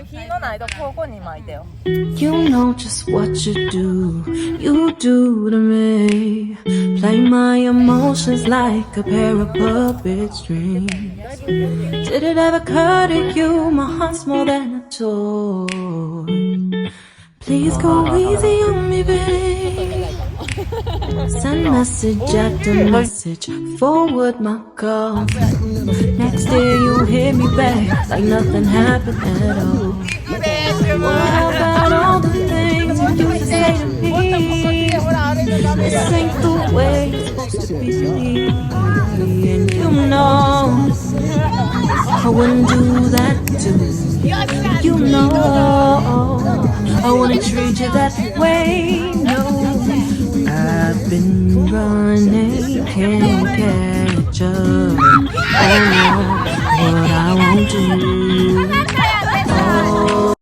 火のないとここに巻いてよ。 You know just what you do, you do to me. Play my emotions like a pair of puppet strings. Did it ever occur to you, my heart's more than a toy? Please go easy on me, babe. Send message after message, forward my call. Next day you hit me back like nothing happened at all. What about all the things you used to say to me? This ain't the way it's supposed to be. And you know I wouldn't do that to you. You know I wouldn't treat you that way. No, I've been running, can't catch up. Oh no, what I won't do.